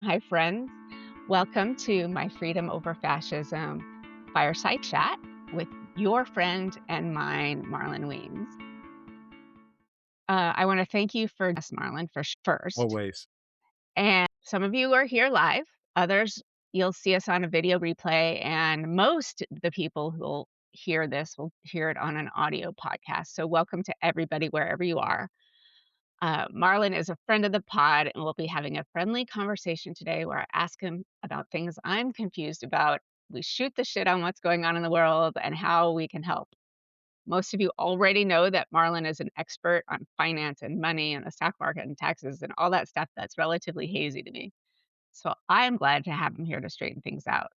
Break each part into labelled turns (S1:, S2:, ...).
S1: Hi, friends. Welcome to my Freedom Over Fascism fireside chat with your friend and mine, Marlon Weems. I want to thank you for us, Marlon, first.
S2: Always.
S1: And some of you are here live, others, you'll see us on a video replay. And most of the people who will hear this will hear it on an audio podcast. So, welcome to everybody, wherever you are. Marlon is a friend of the pod, and we'll be having a friendly conversation today where I ask him about things I'm confused about. We shoot the shit on what's going on in the world and how we can help. Most of you already know that Marlon is an expert on finance and money and the stock market and taxes and all that stuff that's relatively hazy to me. So I'm glad to have him here to straighten things out.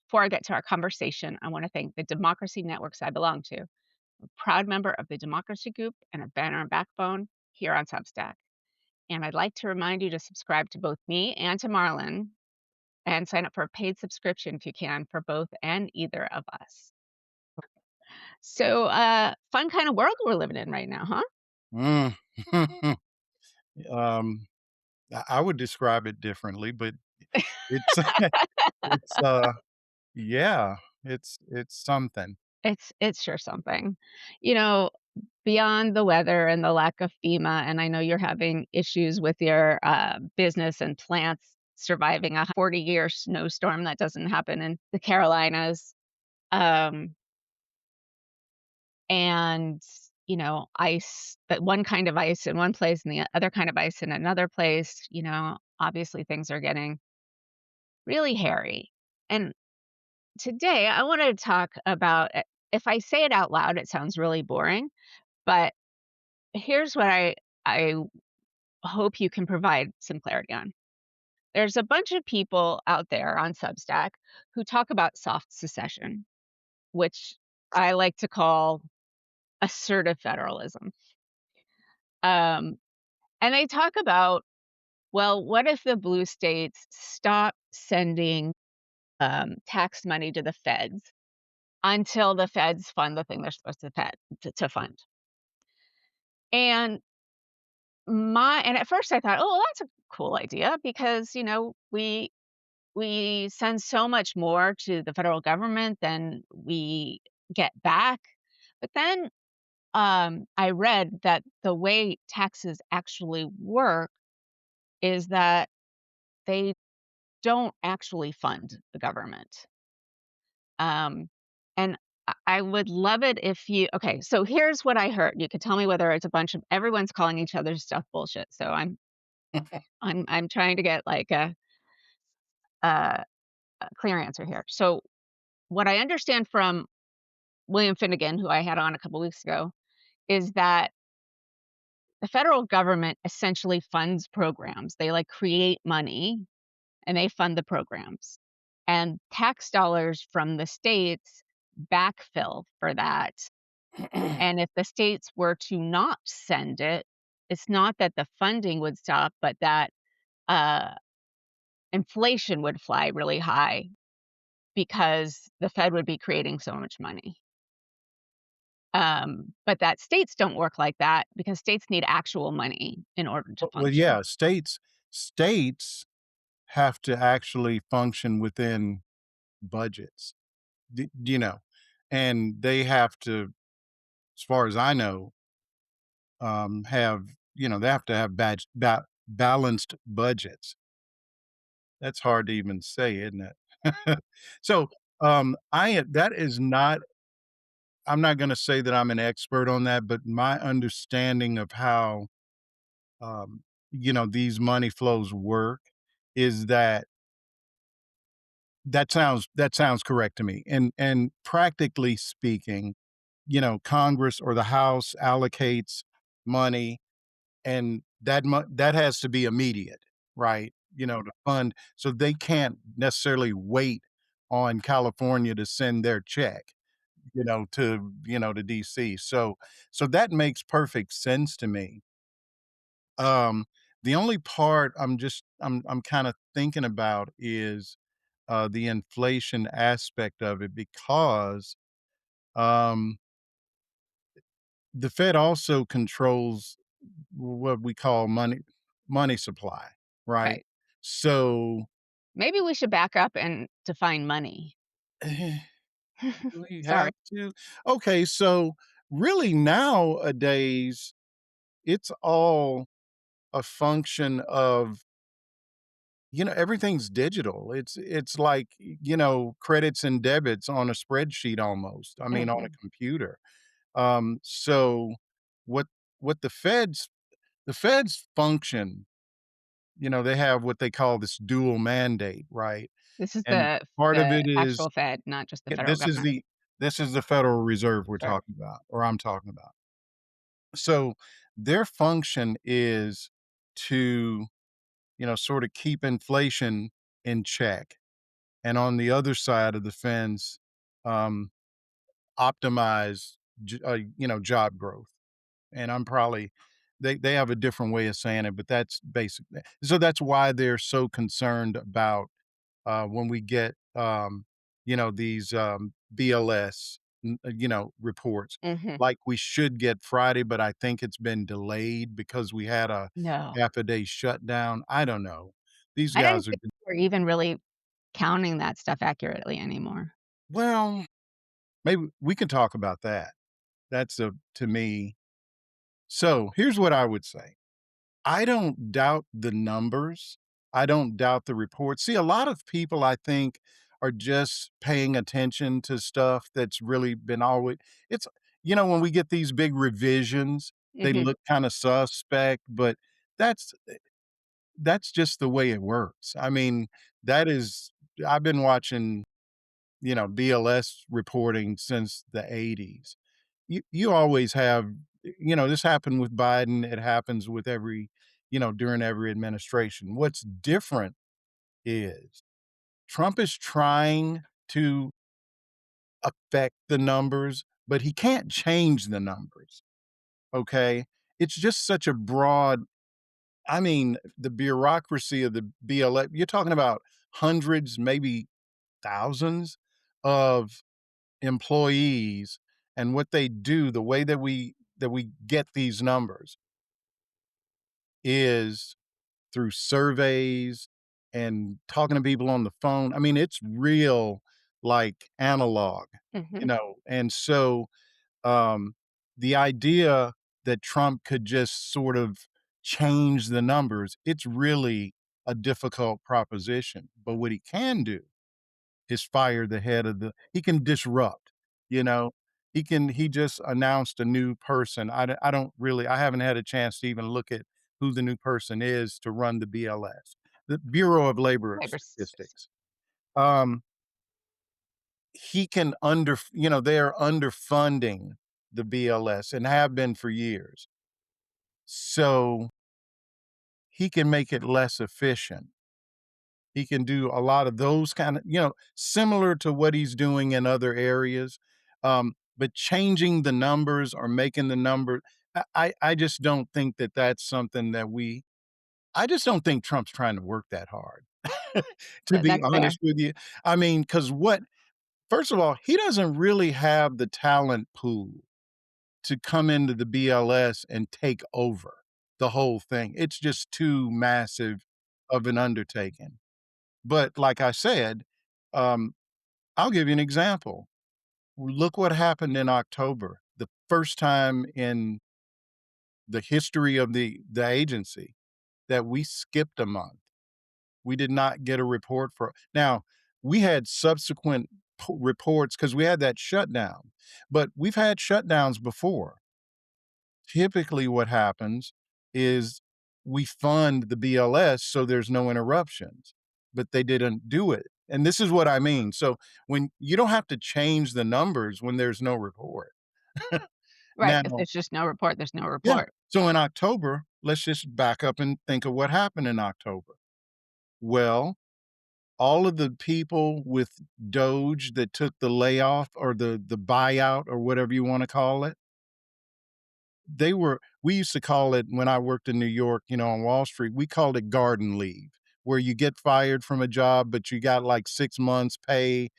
S1: Before I get to our conversation, I want to thank the democracy networks I belong to. I'm a proud member of the Democracy Group and a banner and backbone here on Substack. And I'd like to remind you to subscribe to both me and to Marlon and sign up for a paid subscription if you can for both and either of us. So, fun kind of world we're living in right now, huh?
S2: Mm. Um, I would describe it differently, but it's it's, yeah, it's something.
S1: It's sure something. You know, beyond the weather and the lack of FEMA, and I know you're having issues with your business and plants surviving a 40-year snowstorm that doesn't happen in the Carolinas. Um, and ice, but one kind of ice in one place and the other kind of ice in another place. Obviously things are getting really hairy. And today I want to talk about, if I say it out loud it sounds really boring, but here's what I hope you can provide some clarity on. There's a bunch of people out there on Substack who talk about soft secession, which I like to call assertive federalism. um, And they talk about, well, what if the blue states stop sending tax money to the feds until the feds fund the thing they're supposed to fund? And at first I thought, oh, well, that's a cool idea because we send so much more to the federal government than we get back. But then I read that the way taxes actually work is that they don't actually fund the government. Um, and I would love it if you okay, so here's what I heard. You could tell me whether it's a bunch of everyone's calling each other's stuff bullshit. So I'm trying to get like a, a clear answer here. So what I understand from William Finnegan, who I had on a couple weeks ago, is that the federal government essentially funds programs. They like create money and they fund the programs. And tax dollars from the states backfill for that. And if the states were to not send it, it's not that the funding would stop, but that uh, inflation would fly really high because the Fed would be creating so much money. But that states don't work like that because states need actual money in order to
S2: Well,
S1: function.
S2: yeah, states have to actually function within budgets, you know, and they have to, as far as I know, have they have to have balanced budgets. That's hard to even say, isn't it? So, I that is not I'm not gonna say that I'm an expert on that, but my understanding of how, these money flows work is that that sounds correct to me. And practically speaking, Congress or the House allocates money, and that has to be immediate, right? To fund, so they can't necessarily wait on California to send their check, to DC. So that makes perfect sense to me. Um, the only part I'm kinda thinking about is, the inflation aspect of it because, um, the Fed also controls what we call money supply, right?
S1: Right.
S2: So,
S1: Maybe we should back up and define money.
S2: eh, do we
S1: Sorry.
S2: have to? Okay, so really nowadays, it's all a function of, everything's digital. It's like, credits and debits on a spreadsheet almost. I mean, on a
S1: Mhm.
S2: computer. So what what the feds function, they have what they call this dual mandate, right?
S1: This is
S2: And part of
S1: the
S2: it is
S1: actual Fed, not just the
S2: yeah,
S1: federal
S2: this is
S1: government.
S2: the Federal Reserve we're
S1: Sure.
S2: talking about, or I'm talking about. So their function is to, sort of keep inflation in check. And on the other side of the fence, um, optimize, job growth. And I'm probably they have a different way of saying it, but that's basic. So that's why they're so concerned about when we get these BLS reports
S1: Mhm.
S2: like we should get Friday, but I think it's been delayed because we had a
S1: No.
S2: half a day shutdown. I don't know. These
S1: I didn't
S2: guys are
S1: think we're even really counting that stuff accurately anymore.
S2: well, maybe we can talk about that. That's a to me. So here's what I would say. I don't doubt the numbers. I don't doubt the reports. See, a lot of people I think are just paying attention to stuff that's really been always it's when we get these big revisions, they
S1: Mhm.
S2: look kind of suspect, but that's that's just the way it works. I mean, that is I've been watching, BLS reporting since the 80s. You always have this happened with Biden, it happens with every during every administration. What's different is Trump is trying to affect the numbers, but he can't change the numbers, okay? It's just such a broad I mean, the bureaucracy of the BLM you're talking about hundreds, maybe thousands of employees, and what they do, the way that we get these numbers is through surveys and talking to people on the phone. I mean, it's real, like, analog,
S1: Mhm.
S2: and so, um, the idea that Trump could just sort of change the numbers, it's really a difficult proposition, but what he can do is fire the head of the he can disrupt, you know? He just announced a new person. I don't really I haven't had a chance to even look at who the new person is to run the BLS, the Bureau of Labor
S1: Labor s
S2: Statistics. Um, he can they are underfunding the BLS and have been for years. So, he can make it less efficient. He can do a lot of those kinda similar to what he's doing in other areas, but changing the numbers or making the number I just don't think that that's something that we I just don't think Trump's trying to work that hard, to be
S1: that's fair.
S2: honest with you. I mean, because what first of all, he doesn't really have the talent pool to come into the BLS and take over the whole thing. It's just too massive of an undertaking. But like I said, um, I'll give you an example. Look what happened in October, the first time in the history of the agency that we skipped a month. We did not get a report for now, we had subsequent reports because we had that shutdown, but we've had shutdowns before. Typically, what happens is we fund the BLS so there's no interruptions, but they didn't do it. And this is what I mean. So when you don't have to change the numbers when there's no report.
S1: Right,
S2: Now,
S1: if there's just no report, there's no
S2: yeah.
S1: report.
S2: So in October, let's just back up and think of what happened in October. Well, all of the people with Doge that took the layoff or the buyout or whatever you want to call it, we used to call it when I worked in New York, on Wall Street, we called it garden leave, where you get fired from a job, but you got like 6 months pay,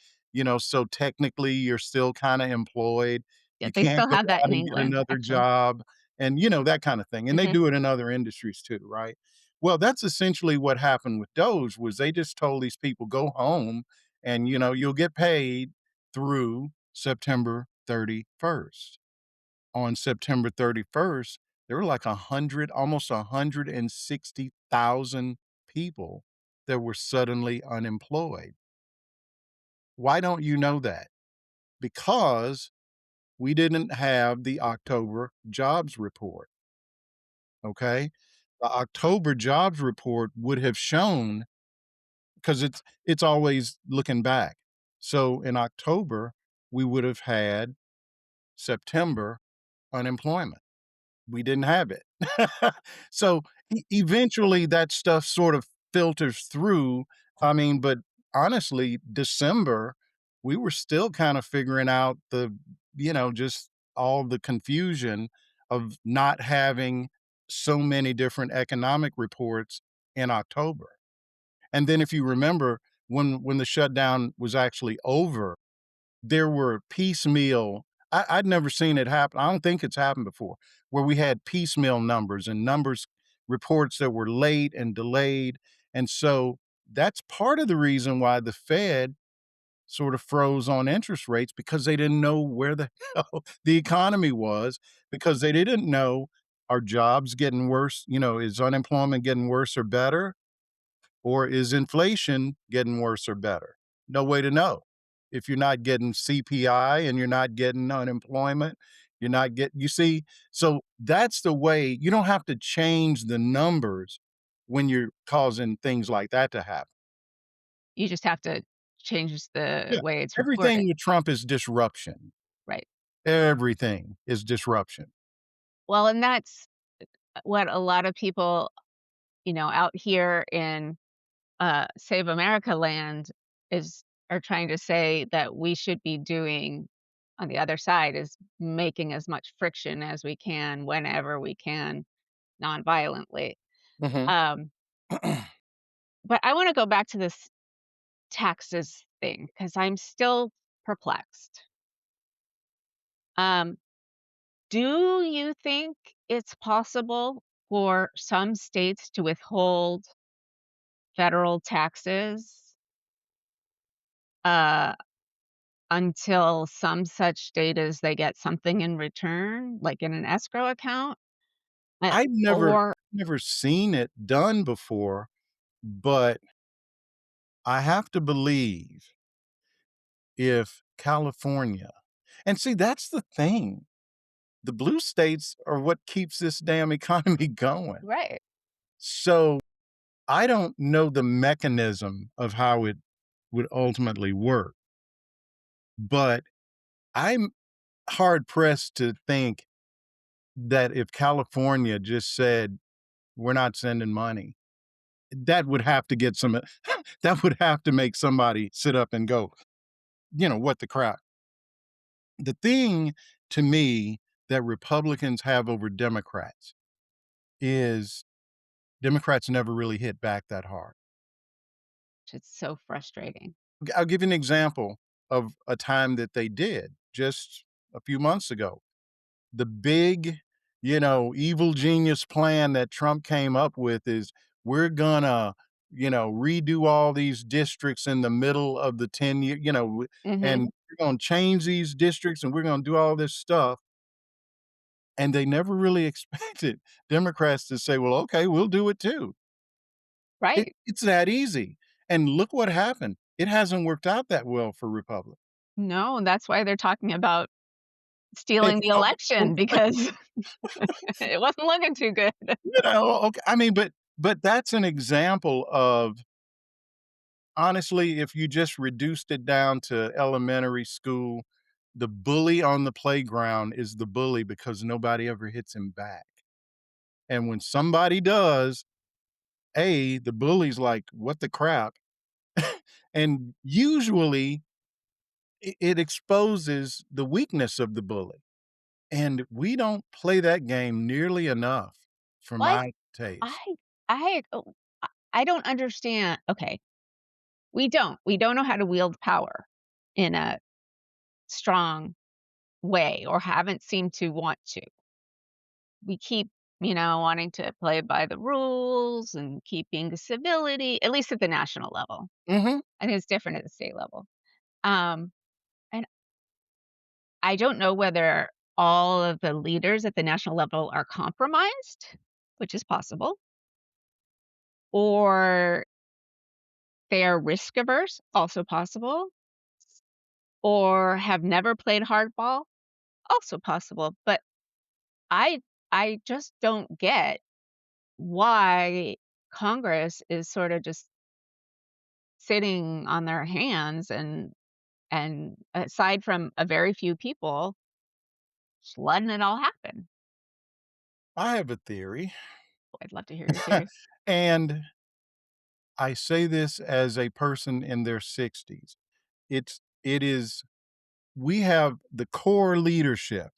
S2: so technically you're still kinda employed.
S1: Yeah,
S2: You
S1: they
S2: can't
S1: still
S2: go
S1: have that
S2: out
S1: in
S2: and get
S1: England,
S2: another
S1: actually.
S2: job and, that kinda thing, and they
S1: Mhm.
S2: do it in other industries too, right? Well, that's essentially what happened with Doge was they just told these people, "Go home and, you'll get paid through September 31st." On September 31st, there were like 100, almost 160,000 people that were suddenly unemployed. Why don't you know that? Because we didn't have the October jobs report, okay? The October jobs report would have shown, because it's always looking back. So in October, we would have had September unemployment. We didn't have it. So eventually that stuff sort of filters through. I mean, but honestly, December, we were still kind of figuring out just all the confusion of not having so many different economic reports in October. And then if you remember when the shutdown was actually over, there were piecemeal. I'd never seen it happen. I don't think it's happened before, where we had piecemeal numbers and numbers reports that were late and delayed. And so that's part of the reason why the Fed sort of froze on interest rates, because they didn't know where the hell the economy was, because they didn't know, are jobs getting worse? Is unemployment getting worse or better? Or is inflation getting worse or better? No way to know. If you're not getting CPI and you're not getting unemployment, you're not get you see, so that's the way. You don't have to change the numbers when you're causing things like that to happen.
S1: You just have to change the
S2: Yeah.
S1: way it's reported.
S2: Everything with Trump is disruption.
S1: Right.
S2: Everything is disruption.
S1: Well, and that's what a lot of people, out here in, Save America land are trying to say that we should be doing on the other side is making as much friction as we can whenever we can nonviolently.
S2: Mhm.
S1: Um, but I wanna go back to this taxes thing because 'cause I'm still perplexed. Um, do you think it's possible for some states to withhold federal taxes, uh, until some such date as they get something in return, like in an escrow account?
S2: I've never
S1: Or
S2: never seen it done before, but I have to believe if California, and see, that's the thing. The blue states are what keeps this damn economy going.
S1: right.
S2: So, I don't know the mechanism of how it would ultimately work, but I'm hard pressed to think that if California just said, "We're not sending money," that would have to get some that would have to make somebody sit up and go, "What the crap?" The thing to me that Republicans have over Democrats is Democrats never really hit back that hard.
S1: It's so frustrating.
S2: I'll give you an example of a time that they did just a few months ago. The big, evil genius plan that Trump came up with is we're gonna, redo all these districts in the middle of the 10 year,
S1: Mhm.
S2: and we're gonna change these districts and we're gonna do all this stuff. And they never really expected Democrats to say, "Well, okay, we'll do it too."
S1: Right.
S2: It's that easy, and look what happened. It hasn't worked out that well for Republicans.
S1: No, and that's why they're talking about
S2: They
S1: stealing the
S2: probably
S1: election because it wasn't looking too good.
S2: okay, I mean, but that's an example of, honestly, if you just reduced it down to elementary school, the bully on the playground is the bully because nobody ever hits him back, and when somebody does, the bully's like, "What the crap?" And usually it exposes the weakness of the bully, and we don't play that game nearly enough for
S1: What?
S2: my taste.
S1: I I don't understand. Okay, we don't know how to wield power in a strong way or haven't seemed to want to. We keep wanting to play by the rules and keeping civility, at least at the national level.
S2: Mhm.
S1: And it's different at the state level. Um, and I don't know whether all of the leaders at the national level are compromised, which is possible, or they are risk averse, also possible, or have never played hardball, also possible. But I I just don't get why Congress is sort of just sitting on their hands and aside from a very few people, just letting it all happen.
S2: I have a theory,
S1: I'd love to hear your theory.
S2: and I say this as a person in their 60s. It is we have the core leadership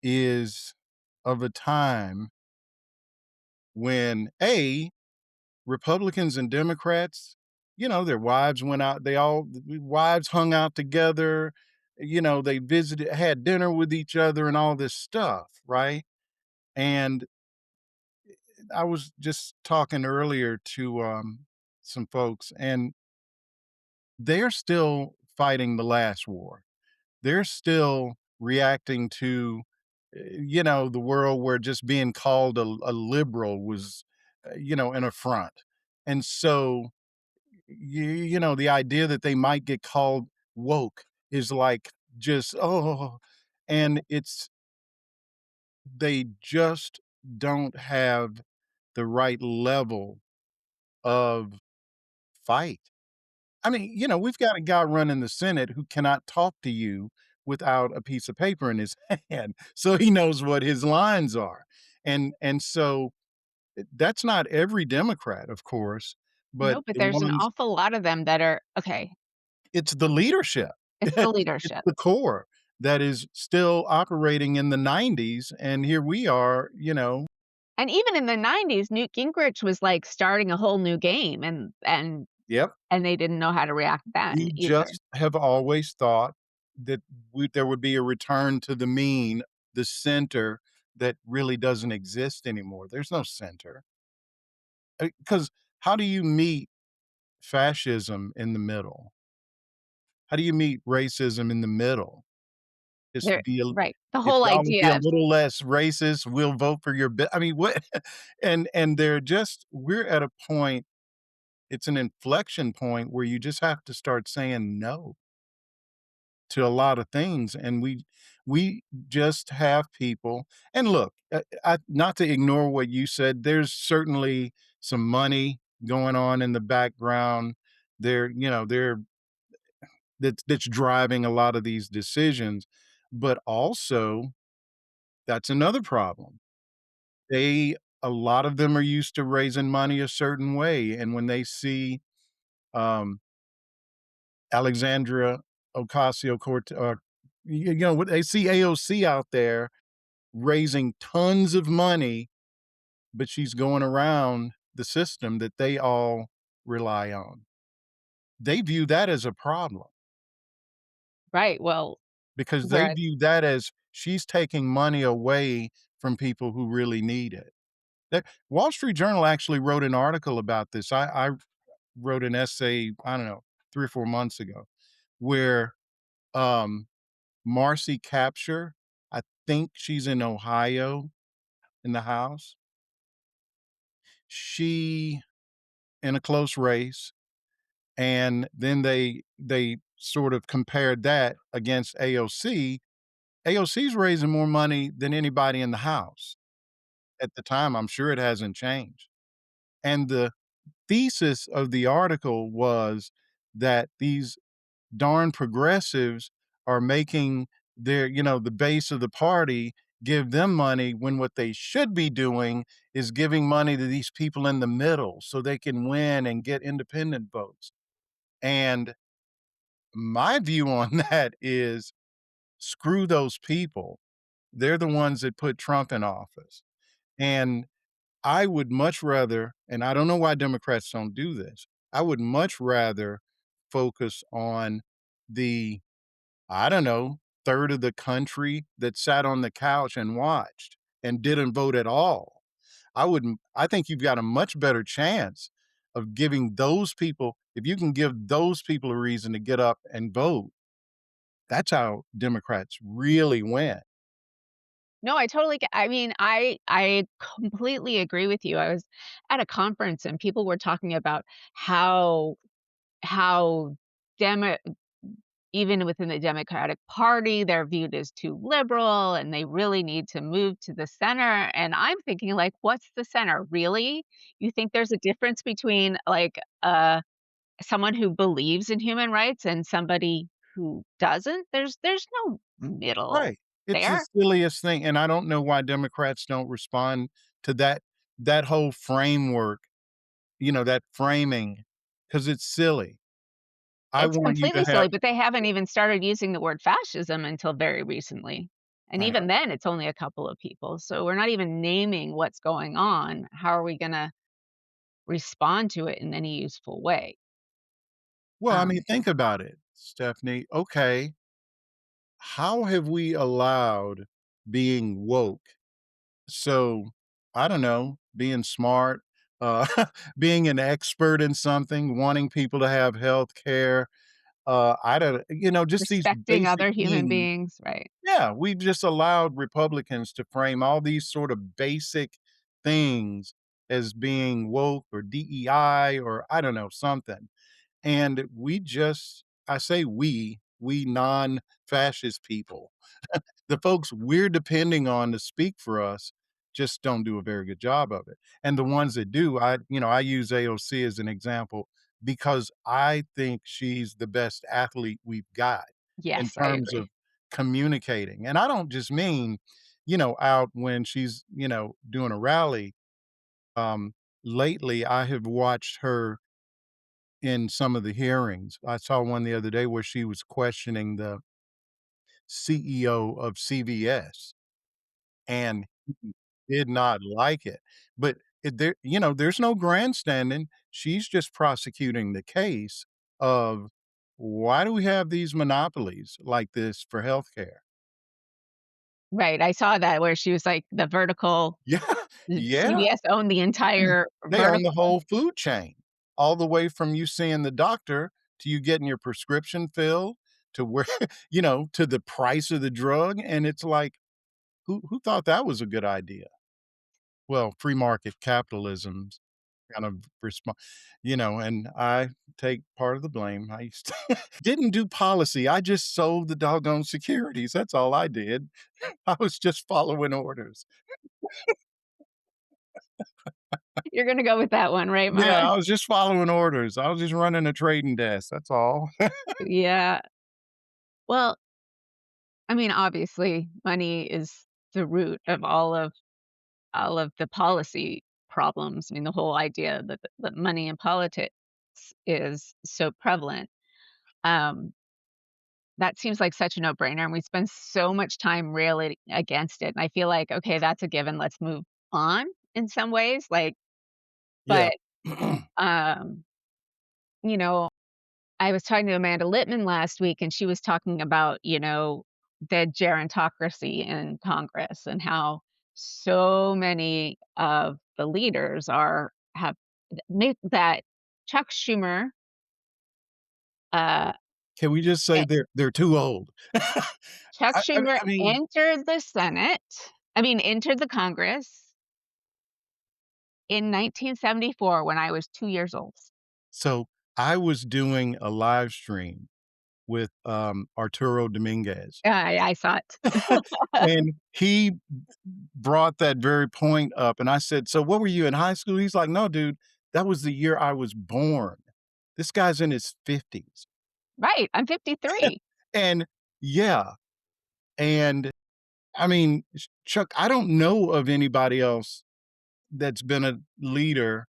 S2: is of a time when Republicans and Democrats, their wives went out, the wives hung out together, they visited, had dinner with each other and all this stuff, right? And I was just talking earlier to some folks, and they're still fighting the last war. They're still reacting to, the world where just being called a liberal was, an affront. And so, the idea that they might get called woke is like just, oh, and they just don't have the right level of fight. I mean, we've got a guy running the Senate who cannot talk to you without a piece of paper in his hand, so he knows what his lines are. And so that's not every Democrat, of course, but
S1: No, but
S2: the
S1: there's an
S2: ones
S1: awful lot of them that are okay,
S2: it's the leadership.
S1: it's the
S2: It's
S1: leadership.
S2: the core that is still operating in the '90s, and here we are,
S1: And even in the '90s, Newt Gingrich was, like, starting a whole new game,
S2: yep.
S1: and they didn't know how to react then
S2: We
S1: either.
S2: just have always thought that there would be a return to the mean, the center that really doesn't exist anymore. There's no center. Because how do you meet fascism in the middle? How do you meet racism in the middle? Just
S1: They're
S2: be a
S1: right. The
S2: if
S1: whole
S2: y'all would be a
S1: idea of
S2: little less racist, we'll vote for your I mean, what? And we're at a point, it's an inflection point where you just have to start saying no to a lot of things, and we just have people, and look, not to ignore what you said, there's certainly some money going on in the background there, that's driving a lot of these decisions, but also that's another problem. They A lot of them are used to raising money a certain way, and when they see, um, Alexandria Ocasio-Cortez, when they see AOC out there raising tons of money, but she's going around the system that they all rely on. They view that as a problem
S1: right, well,
S2: because they
S1: whereas
S2: view that as she's taking money away from people who really need it. That Wall Street Journal actually wrote an article about this. I wrote an essay, I don't know, 3 or 4 months ago, where, um, Marcy Kapture, I think she's in Ohio in the House. She in a close race, and then they sort of compared that against AOC. AOC's raising more money than anybody in the House at the time. I'm sure it hasn't changed. And the thesis of the article was that these darn progressives are making the base of the party give them money when what they should be doing is giving money to these people in the middle so they can win and get independent votes. And my view on that is screw those people. They're the ones that put Trump in office. And I would much rather, and I don't know why Democrats don't do this, I would much rather focus on the, I don't know, third of the country that sat on the couch and watched. and didn't vote at all. I think you've got a much better chance of giving those people if you can give those people a reason to get up and vote, that's how Democrats really win.
S1: No, I totally get I mean, I completely agree with you. I was at a conference and people were talking about how demo even within the Democratic Party, they're viewed as too liberal and they really need to move to the center. And I'm thinking, like, what's the center? Really? You think there's a difference between like someone who believes in human rights and somebody who doesn't? There's no middle
S2: Right. It's the
S1: there.
S2: silliest thing, and I don't know why Democrats don't respond to that whole framework, that framing, because it's silly. I
S1: It's
S2: want you to
S1: completely
S2: have
S1: silly, but they haven't even started using the word fascism until very recently. And
S2: I know.
S1: even then, it's only a couple of people. So we're not even naming what's going on. How are we gonna respond to it in any useful way?
S2: Well, I mean,
S1: Um,
S2: think about it, Stephanie. Okay, how have we allowed being woke? So, I don't know, being smart, uh, being an expert in something, wanting people to have health care, I don't just these
S1: Respecting
S2: basic
S1: other human
S2: things.
S1: beings, right?
S2: Yeah, we've just allowed Republicans to frame all these sort of basic things as being woke or DEI or I don't know, something. And I say we non-fascist people, the folks we're depending on to speak for us just don't do a very good job of it. And the ones that do, I use AOC as an example because I think she's the best athlete we've got in
S1: Yes, I
S2: terms of
S1: agree.
S2: communicating. And I don't just mean, out when she's, doing a rally. Um, Lately, I have watched her in some of the hearings. I saw one the other day where she was questioning the CEO of CVS, and he did not like it. But there's no grandstanding. She's just prosecuting the case of why do we have these monopolies like this for healthcare?
S1: Right, I saw that where she was like the vertical
S2: Yeah, yeah.
S1: CVS owned the entire
S2: They own the
S1: vertical.
S2: whole food chain, all the way from you seeing the doctor to you getting your prescription filled to where, to the price of the drug. And it's like, who thought that was a good idea? Well, free market capitalism's kind of and I take part of the blame. I used to didn't do policy. I just sold the doggone securities. That's all I did. I was just following orders.
S1: You're gonna go with that one, right,
S2: Yeah,
S1: Marla?
S2: I was just following orders. I was just running a trading desk. That's all.
S1: Yeah. Well, I mean, obviously, money is the root of all of the policy problems. I mean, the whole idea that money in politics is so prevalent. Um, that seems like such a no-brainer, and we spend so much time railing against it. And I feel like, okay, that's a given. Let's move on in some ways. Like,
S2: Yeah.
S1: but um, you know, I was talking to Amanda Littman last week, and she was talking about, the gerontocracy in Congress and how so many of the leaders are have make that Chuck Schumer, uh,
S2: Can we just say
S1: eh,
S2: they're too old?
S1: Chuck Schumer
S2: I mean,
S1: entered the Senate. I mean, entered the Congress in 1974 when I was 2 years old.
S2: so I was doing a live stream with, Arturo Dominguez,
S1: I saw it.
S2: and he brought that very point up, and I said, "So what were you in high school?" He's like, "No, dude, that was the year I was born." This guy's in his 50s.
S1: Right, I'm 53.
S2: And yeah, and I mean, Chuck, I don't know of anybody else that's been a leader,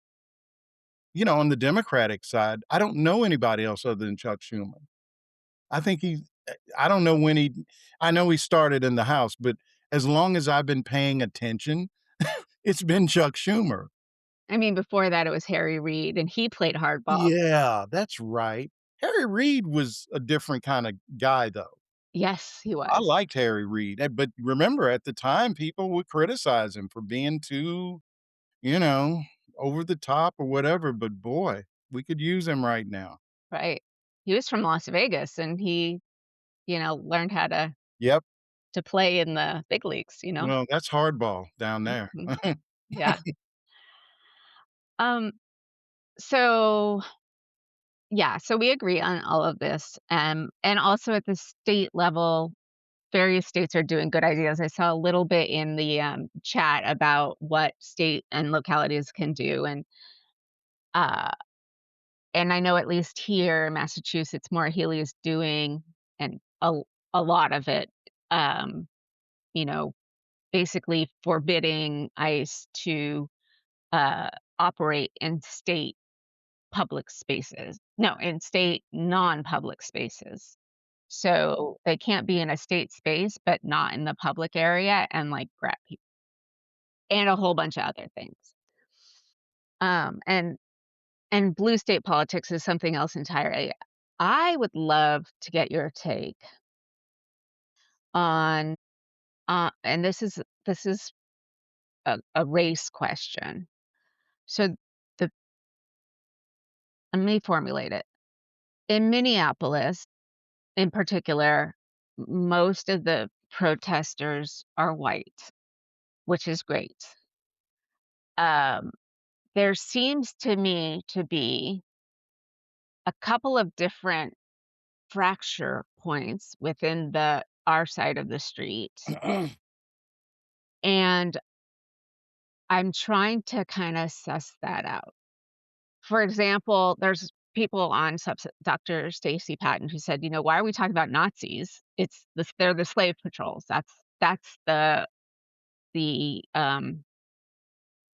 S2: on the Democratic side. I don't know anybody else other than Chuck Schumer. I think I don't know when I know he started in the House, but as long as I've been paying attention, it's been Chuck Schumer.
S1: I mean, before that, it was Harry Reid, and he played hardball.
S2: Yeah, that's right. Harry Reid was a different kinda guy, though.
S1: Yes, he
S2: I
S1: was.
S2: liked Harry Reid, but remember at the time, people would criticize him for being too, you know, over the top or whatever, but boy, we could use him right now.
S1: Right. He was from Las Vegas, and he, learned how
S2: Yep.
S1: to play in the big leagues.
S2: Well, that's hardball down there.
S1: Mhm. Yeah. Um, so yeah, so we agree on all of this, and also at the state level, various states are doing good ideas. I saw a little bit in the, chat about what state and localities can do, uh, and I know at least here in Massachusetts, Maura Healey is doing and a lot of it, um, you know, basically forbidding ICE to, uh, operate in state public spaces. No, in state non-public spaces. So, they can't be in a state space, but not in the public area and, like, grab people and a whole bunch of other things. And blue state politics is something else entirely. I would love to get your take on, and this is a race question. So, the let me formulate it. In Minneapolis, in particular, most of the protesters are white, which is great. Um, there seems to me to be a couple of different fracture points within the our side of the street, and I'm trying to kinda suss that out. For example, there's people on Dr. Stacy Patton who said, "Why are we talking about Nazis? They're the slave patrols. That's the, um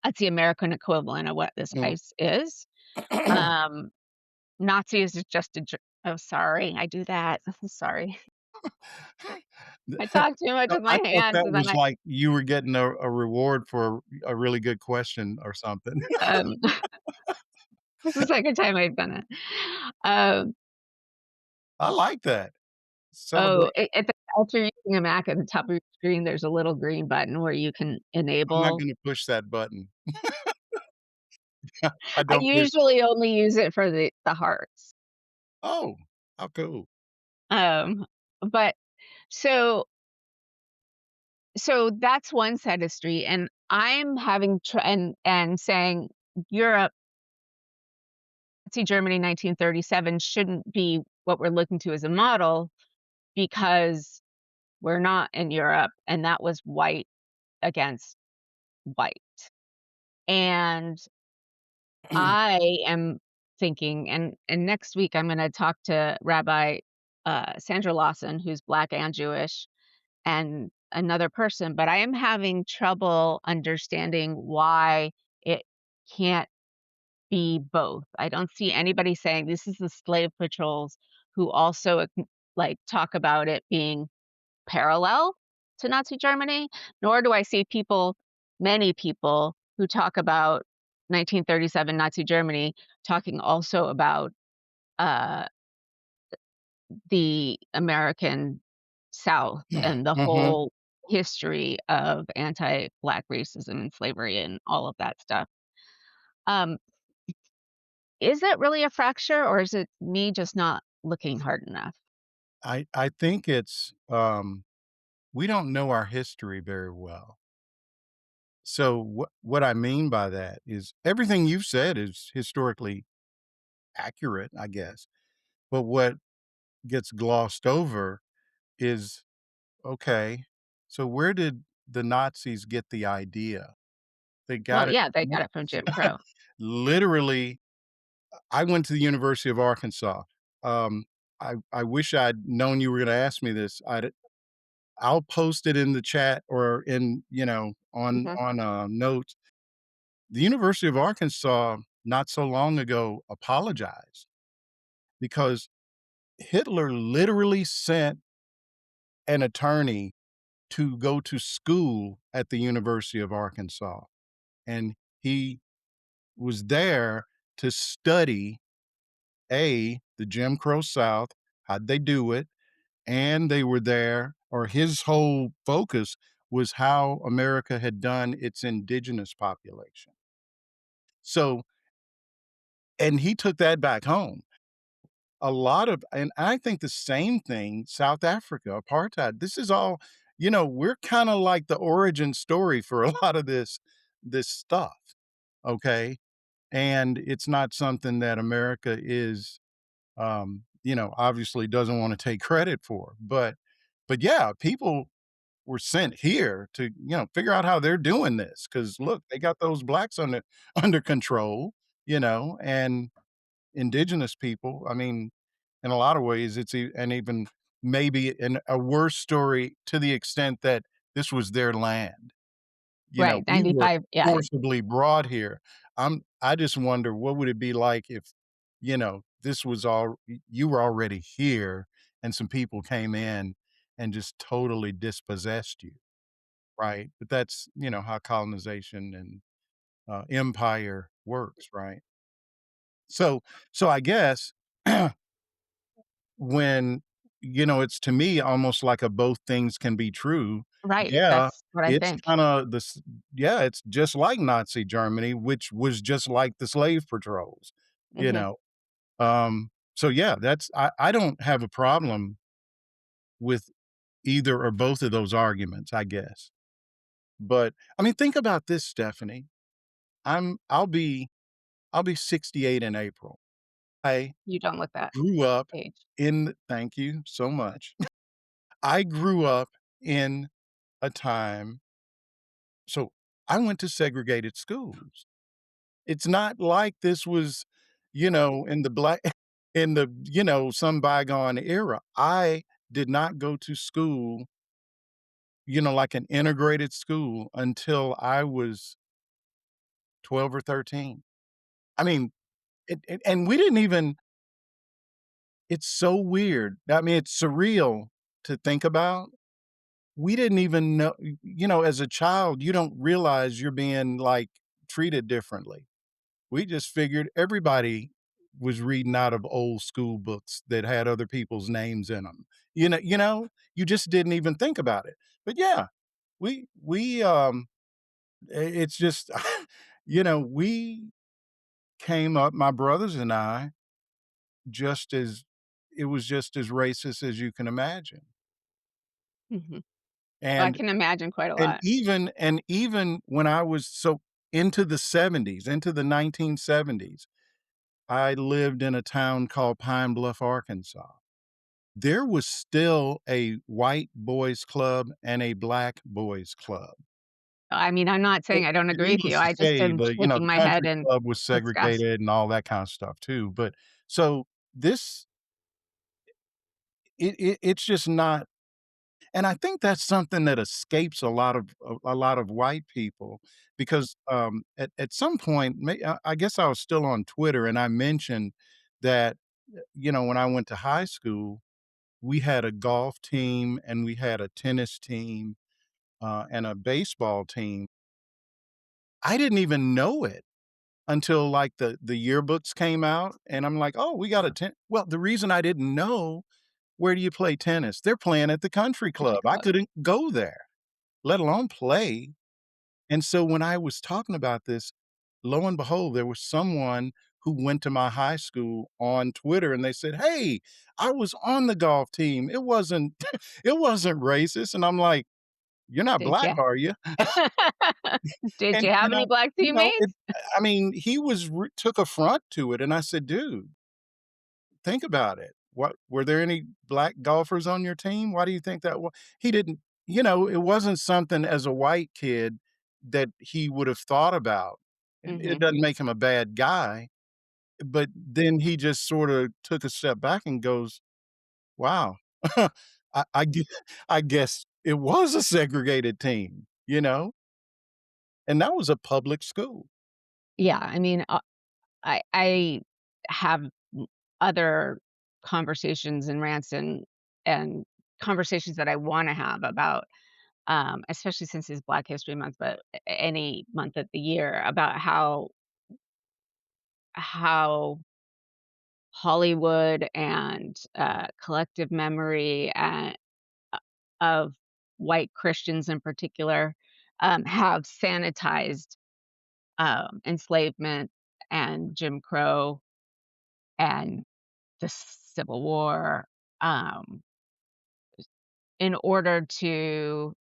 S1: that's the American equivalent of what this ICE is. Um, Nazi is just a ger" Oh, sorry, I do that. Sorry. I talk too much
S2: No,
S1: with
S2: I
S1: my
S2: thought
S1: hands,
S2: that
S1: and then
S2: was like you were getting a reward for a really good question or something.
S1: um this is the second time I've done it. Um,
S2: I like that.
S1: oh,
S2: Celebration.
S1: if you're using a Mac, at the top of your screen, there's a little green button where you can
S2: I'm not
S1: enable.
S2: gonna push that button. I
S1: I
S2: don't push.
S1: usually only use it for the hearts.
S2: Oh, how cool.
S1: Um, but so so that's one side of the street, and I'm having and saying Europe, see Germany 1937 shouldn't be what we're looking to as a model because we're not in Europe, and that was white against white. And I am thinking, and next week I'm gonna talk to Rabbi, Sandra Lawson, who's Black and Jewish, and another person, but I am having trouble understanding why it can't be both. I don't see anybody saying this is the slave patrols who also, like, talk about it being parallel to Nazi Germany, nor do I see many people who talk about 1937 Nazi Germany talking also about, uh, the American South and the
S2: Mhm.
S1: whole history of anti-Black racism and slavery and all of that stuff. Um, is it really a fracture, or is it me just not looking hard enough?
S2: I think it's, we don't know our history very well. So what I mean by that is everything you've said is historically accurate, I guess. But what gets glossed over is, okay, so where did the Nazis get the idea? They
S1: Well,
S2: got it
S1: yeah, they got it from Jim Crow.
S2: literally. I went to the University of Arkansas. Um, I wish I'd known you were gonna ask me this. I'll post it in the chat or in,
S1: Mhm.
S2: on notes. The University of Arkansas, not so long ago, apologized because Hitler literally sent an attorney to go to school at the University of Arkansas, and he was there to study, A, the Jim Crow South, how'd they do it, and they were there, or his whole focus was how America had done its indigenous population. So, and he took that back home. A lot of, and I think the same thing, South Africa, apartheid, this is all, we're kinda like the origin story for a lot of this stuff, okay? And it's not something that America is, obviously doesn't wanna take credit for, but yeah, people were sent here to, figure out how they're doing this. Because look, they got those blacks under under control, and indigenous people, I mean, in a lot of ways, it's and even maybe in a worse story to the extent that this was their land.
S1: Right,
S2: We were
S1: 95, yeah.
S2: forcibly brought here. I just wonder what would it be like if, this was all you were already here and some people came in and just totally dispossessed you, right? But that's, how colonization and, empire works, right? So so I guess when, it's to me almost like a both things can be true.
S1: Right,
S2: Yeah,
S1: that's what I
S2: it's
S1: think.
S2: kinda this yeah, it's just like Nazi Germany, which was just like the slave patrols, you
S1: Mhm.
S2: know? So yeah, I don't have a problem with either or both of those arguments, I guess. But, I mean, think about this, Stephanie. I'm I'll be 68 in April. I
S1: You don't look that
S2: grew up
S1: age.
S2: in thank you so much. I grew up in a time so I went to segregated schools. It's not like this was, in the black in the, some bygone era. I did not go to school, like an integrated school until I was 12 or 13. I mean, and we didn't even it's so weird. I mean, it's surreal to think about. We didn't even know as a child, you don't realize you're being, like, treated differently. We just figured everybody was reading out of old school books that had other people's names in 'em. You just didn't even think about it. But yeah, it's just, we came up, my brothers and I, just as it was just as racist as you can imagine.
S1: Mhm. I
S2: And
S1: can imagine quite a lot.
S2: even when I was so into the '70s, into the 1970s, I lived in a town called Pine Bluff, Arkansas. There was still a white boys club and a black boys club.
S1: I mean, I'm not saying I don't agree with you,
S2: Needless to
S1: I just
S2: say,
S1: am
S2: the
S1: shaking my head
S2: country
S1: in
S2: club was
S1: disgust.
S2: segregated and all that kind of stuff too, but so this it's just not. And I think that's something that escapes a lot of white people because, at some point, I guess I was still on Twitter and I mentioned that, when I went to high school, we had a golf team and we had a tennis team, and a baseball team. I didn't even know it until, like, the yearbooks came out, and I'm like, "Oh, we got a well, the reason I didn't know, where do you play tennis? They're playing at the country
S1: Country
S2: club. I
S1: club.
S2: couldn't go there, let alone play. And so when I was talking about this, lo and behold, there was someone who went to my high school on Twitter and they said, "Hey, I was on the golf team. It wasn't it wasn't racist." And I'm like, "You're not
S1: Did
S2: black,
S1: ya?
S2: are you?"
S1: Did
S2: And,
S1: you have any black
S2: it
S1: teammates?
S2: I mean, he was took affront to it and I said, "Dude, think about it. What were there any black golfers on your team? Why do you think that he didn't it wasn't something as a white kid that he would have thought about. It
S1: Mhm.
S2: doesn't make him a bad guy, but then he just sorta took a step back and goes, "Wow, I gue I guess it was a segregated team," you know? And that was a public school.
S1: Yeah, I mean, I have other conversations and rants and conversations that I wanna have about, especially since it's Black History Month, but any month of the year, about how Hollywood and, collective memory, uh, of white Christians in particular, have sanitized, enslavement and Jim Crow and the Civil War, um, in order to,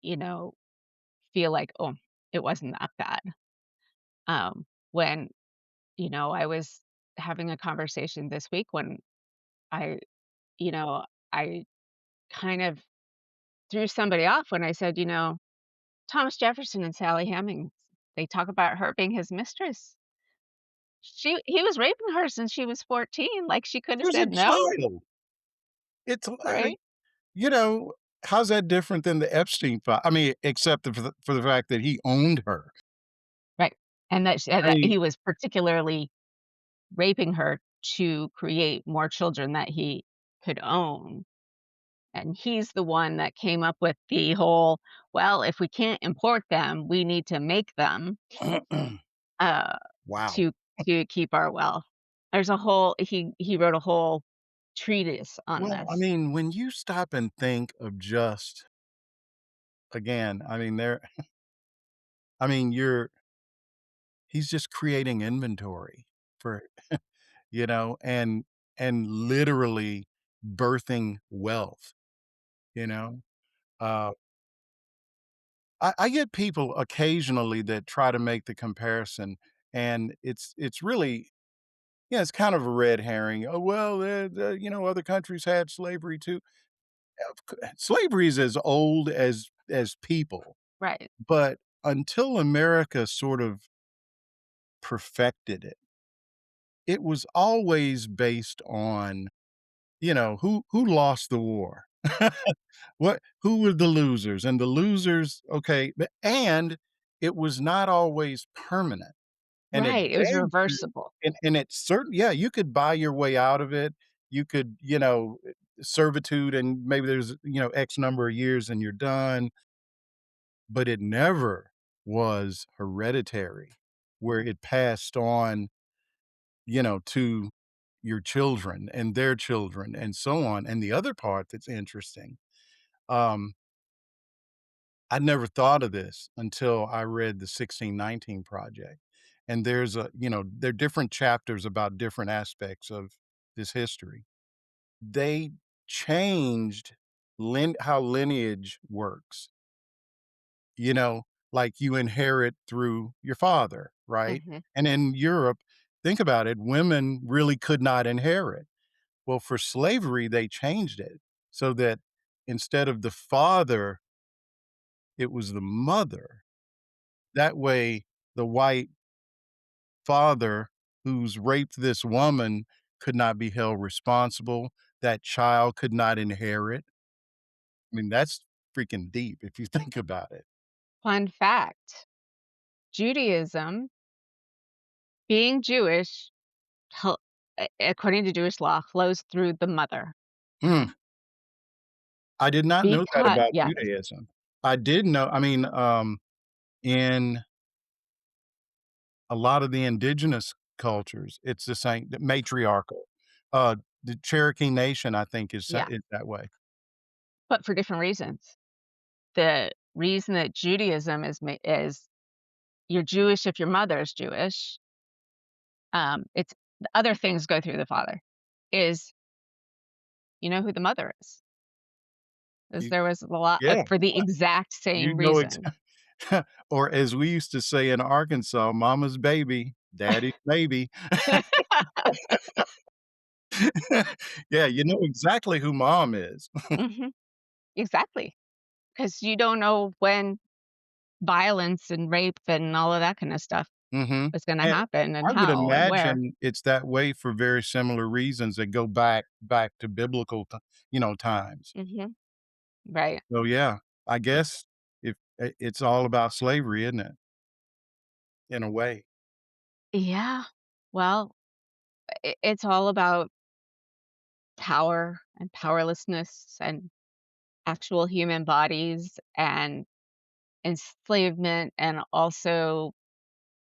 S1: you know, feel like, "Oh, it wasn't that bad." When, I was having a conversation this week when I you know, I kind of threw somebody off when I said, Thomas Jefferson and Sally Hemings, they talk about her being his mistress. He was raping her since she was 14, like, she coulda
S2: She was a
S1: said no,
S2: child. It's
S1: right?
S2: you know, how's that different than the Epstein file? I mean, except for the fact that he owned her.
S1: Right, and
S2: I
S1: that
S2: mean,
S1: he was particularly raping her to create more children that he could own, and he's the one that came up with the whole, "Well, if we can't import them, we need to make them." Uh,
S2: wow.
S1: to keep our wealth. There's a whole he wrote a whole treatise on
S2: Well, I
S1: this.
S2: mean, when you stop and think of just again, I mean, I mean, he's just creating inventory for, and literally birthing wealth, you know? Uh, I get people occasionally that try to make the comparison, and it's really yeah, it's kind of a red herring. Oh, well, other countries had slavery too. Slavery is as old as people,
S1: Right,
S2: but until America sort of perfected it, it was always based on, who lost the war? Who were the losers? And the losers, okay, and it was not always permanent. And it
S1: right, it was
S2: begs you
S1: reversible.
S2: and it's certain yeah, you could buy your way out of it. You could, servitude and maybe there's, X number of years and you're done, but it never was hereditary where it passed on, to your children and their children and so on. And the other part that's interesting, um, I never thought of this until I read the 1619 Project. And there are different chapters about different aspects of this history. They changed how lineage works, you know, like you inherit through your father, right?
S1: Mhm.
S2: And in Europe, think about it, women really could not inherit. Well, for slavery, they changed it so that instead of the father, it was the mother. That way, the white father who's raped this woman could not be held responsible. That child could not inherit. I mean, that's freaking deep if you think about it.
S1: Fun fact, Judaism, being Jewish, hel according to Jewish law, flows through the mother.
S2: Hmm. I did not know that
S1: Because
S2: about
S1: yes,
S2: Judaism. I did know, I mean, in a lot of the indigenous cultures, it's the same, the matriarchal. The Cherokee Nation, I think,
S1: yeah,
S2: is that way.
S1: but for different reasons. The reason that Judaism is you're Jewish if your mother is Jewish, it's the other things go through the father, is you know who the mother is
S2: You
S1: there was a lot
S2: yeah,
S1: for the exact
S2: you
S1: same
S2: know
S1: reason.
S2: or as we used to say in Arkansas, mama's baby, daddy's maybe. Yeah, you know exactly who mom is.
S1: Mhm, exactly, because you don't know when violence and rape and all of that kinda stuff
S2: Mhm,
S1: is gonna
S2: and
S1: happen and
S2: I would
S1: how and where.
S2: imagine it's that way for very similar reasons that go back to biblical times.
S1: Mhm, right.
S2: So, yeah, I guess if it's all about slavery, isn't it? In a way.
S1: Yeah, well, it's all about power and powerlessness and actual human bodies and enslavement and also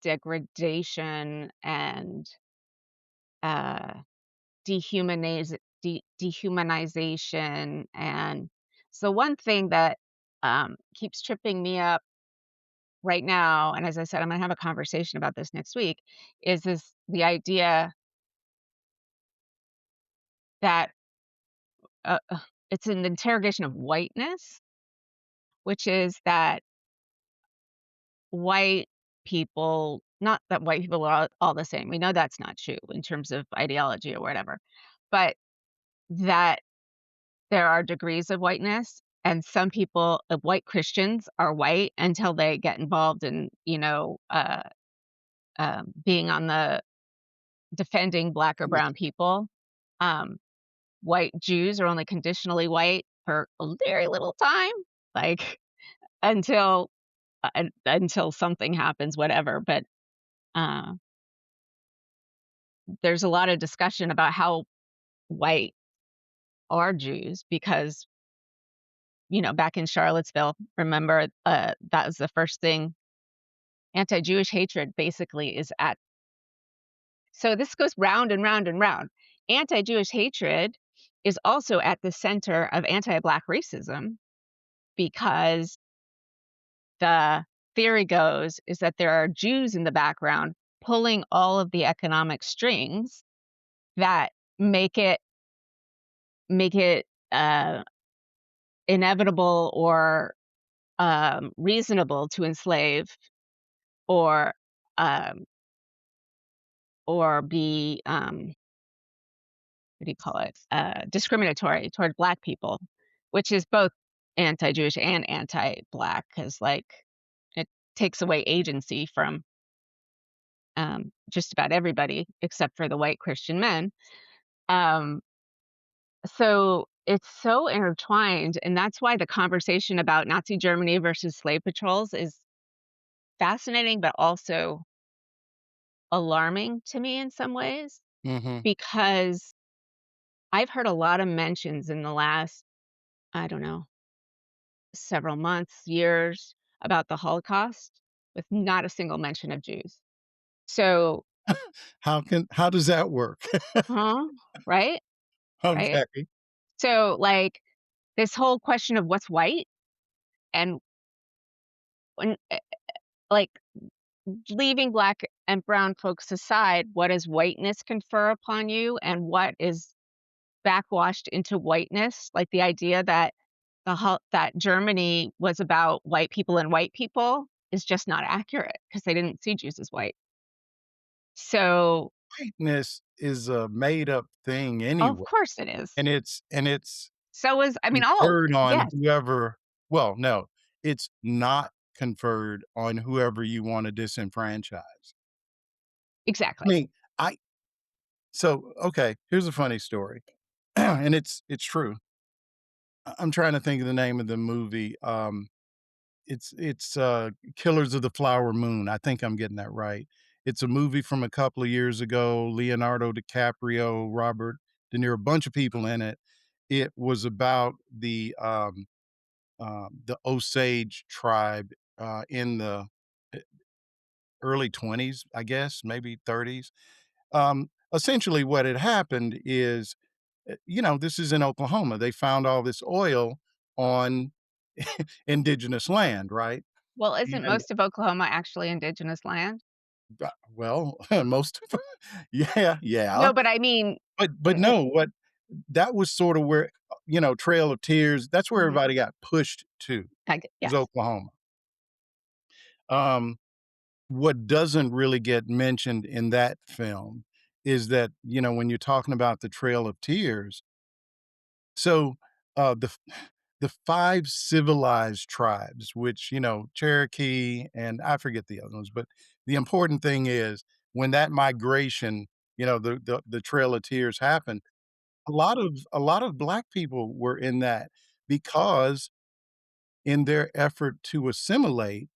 S1: degradation and, dehumanization, and so one thing that, keeps tripping me up right now, and as I said, I'm gonna have a conversation about this next week, is the idea that, it's an interrogation of whiteness, which is that white people not that white people are all the same, we know that's not true in terms of ideology or whatever, but that there are degrees of whiteness, and some people, white Christians are white until they get involved in, being on the defending black or brown people. Um, White Jews are only conditionally white for a very little time, like, until until something happens, whatever, but, uh, there's a lot of discussion about how white are Jews because, back in Charlottesville, remember, that was the first thing anti-Jewish hatred basically is at so this goes round and round and round. Anti-Jewish hatred is also at the center of anti-Black racism because the theory goes is that there are Jews in the background pulling all of the economic strings that make it make it, inevitable or, reasonable to enslave or, um, or be, what do you call it, discriminatory toward Black people, which is both anti-Jewish and anti-Black, because like, it takes away agency from, just about everybody except for the white Christian men. Um, so it's so intertwined, and that's why the conversation about Nazi Germany versus slave patrols is fascinating, but also alarming to me in some ways,
S2: Mhm.
S1: because I've heard a lot of mentions in the last, I don't know, several months, years about the Holocaust with not a single mention of Jews. So
S2: How does that work?
S1: huh? Right? Right?
S2: Okay.
S1: So, like, this whole question of what's white and when, like, leaving Black and brown folks aside, what does whiteness confer upon you and what is backwashed into whiteness? Like, the idea that that Germany was about white people is just not accurate because they didn't see Jews as white. So
S2: Whiteness is a made up thing
S1: of
S2: anyway,
S1: course it is.
S2: and it's
S1: So is I mean, all
S2: conferred on
S1: yes,
S2: whoever well, no, it's not conferred on whoever you wanna disenfranchise. I
S1: exactly.
S2: mean, I so, okay, here's a funny story, and it's true. I'm trying to think of the name of the movie, it's Killers of the Flower Moon, I think I'm getting that right. It's a movie from a couple of years ago, Leonardo DiCaprio, Robert De Niro, a bunch of people in it. It was about the Osage tribe, in the e early '20s, I guess, maybe '30s. Essentially what had happened is, this is in Oklahoma, they found all this oil on indigenous land, right?
S1: Well, isn't
S2: And
S1: most of Oklahoma actually indigenous land?
S2: well, most of yeah, yeah,
S1: No, but I mean,
S2: but no, what that was sort of where, Trail of Tears, that's where
S1: mhm,
S2: everybody got pushed to, was
S1: yes.
S2: Oklahoma. Um, what doesn't really get mentioned in that film is that, when you're talking about the Trail of Tears, so, the 5 civilized tribes, which, Cherokee and I forget the other ones, but the important thing is when that migration, the Trail of Tears happened, a lot of Black people were in that because in their effort to assimilate,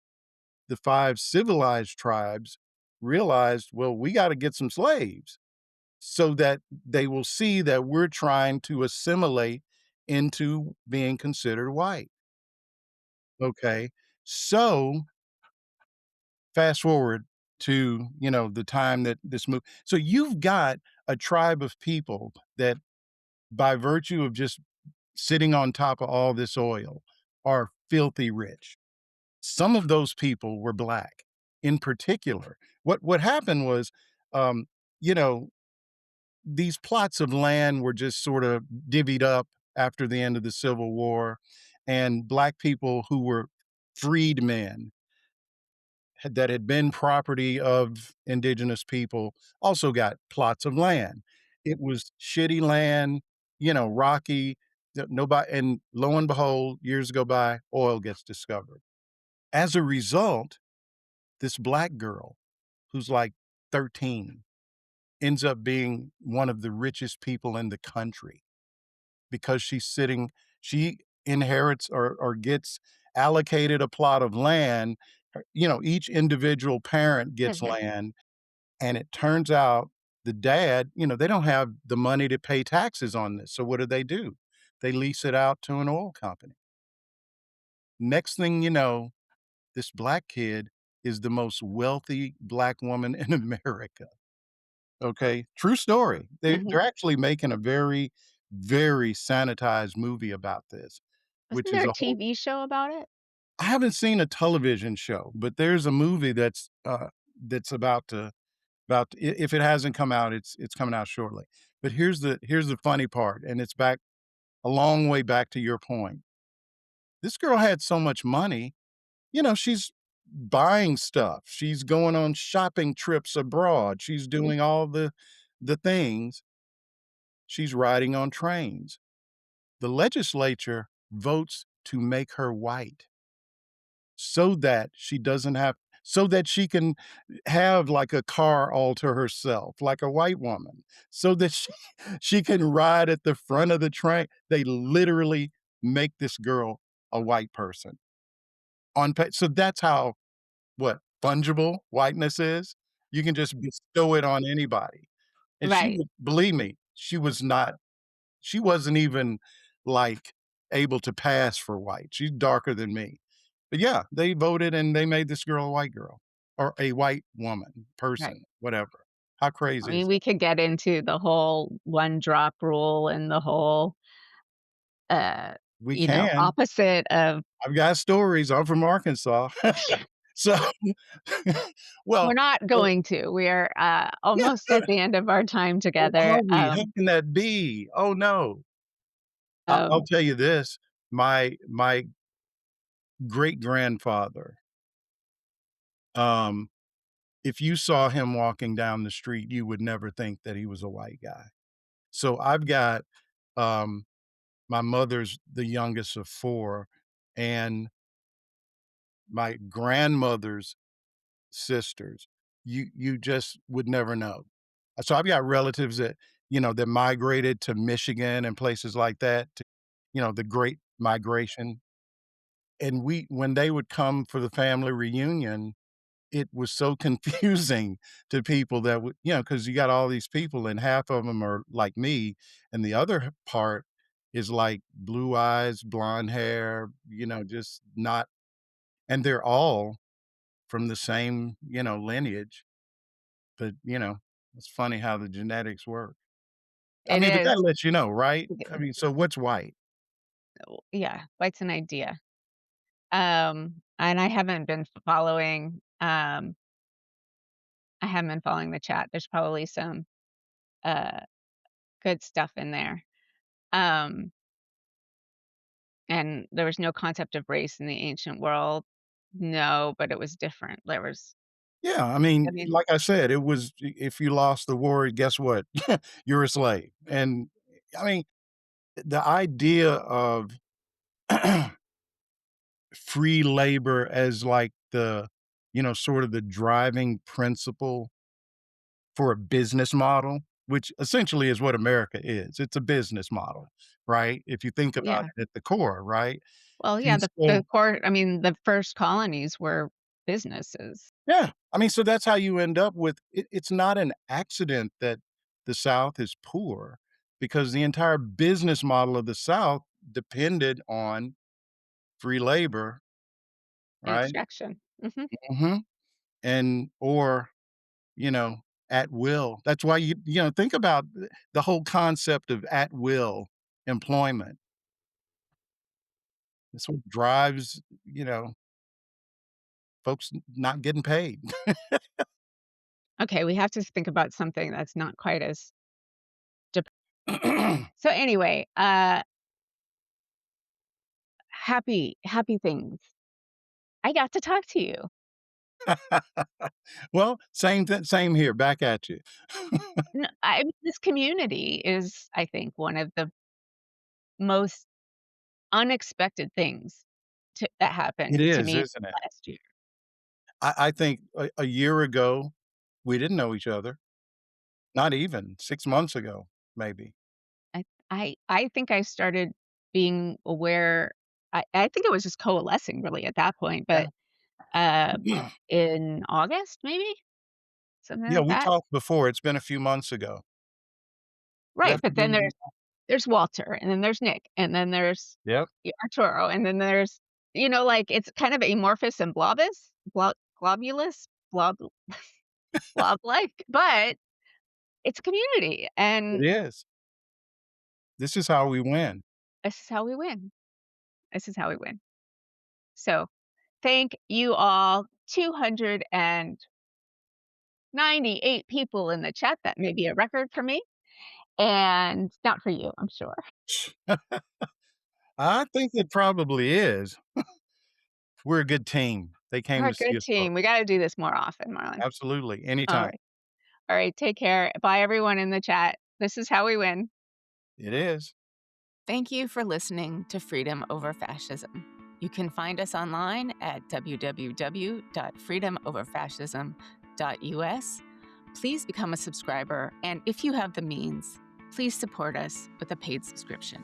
S2: the 5 civilized tribes realized, "Well, we gotta get some slaves so that they will see that we're trying to assimilate into being considered white." Okay. So, fast forward. to, the time that this move so you've got a tribe of people that by virtue of just sitting on top of all this oil are filthy rich. Some of those people were black in particular. What happened was, um, you know, these plots of land were just sort of divvied up after the end of the Civil War, and black people who were freedmen that had been property of indigenous people also got plots of land. It was shitty land, rocky, nobody, and lo and behold, years go by, oil gets discovered. As a result, this black girl who's like 13 ends up being one of the richest people in the country because she inherits or gets allocated a plot of land. Each individual parent gets
S1: Mhm.
S2: land, and it turns out the dad, they don't have the money to pay taxes on this. So what do? They lease it out to an oil company. Next thing you know, this black kid is the most wealthy black woman in America. Okay, true story. They're
S1: Mhm.
S2: actually making a very, very sanitized movie about this, which
S1: Wasn't
S2: is
S1: there a
S2: a whole
S1: TV show about it?
S2: I haven't seen a television show, but there's a movie that's if it hasn't come out, it's coming out shortly. But here's the funny part, and it's back a long way back to your point. This girl had so much money, she's buying stuff. She's going on shopping trips abroad. She's
S1: Mhm.
S2: doing all the things. She's riding on trains. The legislature votes to make her white so that so that she can have like a car all to herself, like a white woman, so that she can ride at the front of the train. They literally make this girl a white person so that's how what fungible whiteness is. You can just bestow it on anybody. And
S1: Right.
S2: believe me, she wasn't even, like, able to pass for white. She's darker than me. But, yeah, they voted and they made this girl a white girl or a white woman,
S1: Right.
S2: person, whatever. How
S1: I
S2: crazy
S1: mean,
S2: is
S1: we
S2: that?
S1: could get into the whole one drop rule and the whole, uh,
S2: We can.
S1: opposite of
S2: I've got stories. I'm from Arkansas. So,
S1: we're
S2: well,
S1: not
S2: so
S1: going to. We're,
S2: yeah.
S1: almost at the end of our time
S2: Oh,
S1: together.
S2: are we? How can that be? Oh, no. I'll
S1: Um
S2: tell you this, my great-grandfather, um if you saw him walking down the street, you would never think that he was a white guy. So I've got, um, my mother's the youngest of 4, and my grandmother's sisters. You just would never know. So I've got relatives that migrated to Michigan and places like that the Great Migration. And when they would come for the family reunion, it was so confusing to people that would because you got all these people and half of them are like me, and the other part is like blue eyes, blonde hair, just not and they're all from the same, lineage, but, it's funny how the genetics work. I
S1: it
S2: mean, but
S1: is.
S2: that lets you know, right? I mean, so what's white?
S1: Yeah, white's an idea. And I haven't been following the chat. There's probably some, uh, good stuff in there. Um, and there was no concept of race in the ancient world. No, but it was different.
S2: Yeah, I
S1: I
S2: mean,
S1: mean,
S2: like I said, it was if you lost the war, guess what? You're a slave, and, I mean, the idea of free labor as like sort of the driving principle for a business model, which essentially is what America is. It's a business model, right? If you think about
S1: yeah.
S2: it at the core, right?
S1: Well, yeah,
S2: And
S1: the
S2: so,
S1: core I mean, the first colonies were businesses.
S2: yeah, I mean, so that's how you end up with it's not an accident that the South is poor because the entire business model of the South depended on free labor,
S1: And
S2: right?
S1: extraction. Mhm.
S2: Mhm. and or, you know, at will. That's why think about the whole concept of at will employment. That's what drives, folks not getting paid.
S1: Okay, we have to think about something that's not quite as dep so anyway, happy things. I got to talk to you.
S2: Well, same here, back at you.
S1: This community is, I think, one of the most unexpected things that
S2: It
S1: happened to
S2: is,
S1: me
S2: isn't it?
S1: last year.
S2: I think a year ago, we didn't know each other, not even 6 months ago, maybe.
S1: I think I started being aware. I think it was just coalescing really at that point,
S2: Yeah.
S1: but, in August, maybe? Something
S2: Yeah,
S1: like
S2: we
S1: that?
S2: talked before, it's been a few months ago. You
S1: Right,
S2: have to
S1: but then
S2: be.
S1: there's Walter, and then there's Nick, and then there's
S2: Yep,
S1: Arturo, and then there's like, it's kind of amorphous and globulous, blob-like, but it's a community,
S2: it
S1: and
S2: is. This is how we win.
S1: this is how we win. This is how we win. So, thank you all, 298 people in the chat. That may be a record for me, and not for you, I'm sure.
S2: I think it probably is. We're a good team. They came
S1: We're
S2: to
S1: a
S2: see
S1: good
S2: us both.
S1: team. We gotta do this more often, Marlon.
S2: Absolutely, anytime.
S1: Alright. Alright, take care. Bye, everyone in the chat. This is how we win.
S2: It is.
S1: Thank you for listening to Freedom Over Fascism. You can find us online at www.freedomoverfascism.us. Please become a subscriber, and if you have the means, please support us with a paid subscription.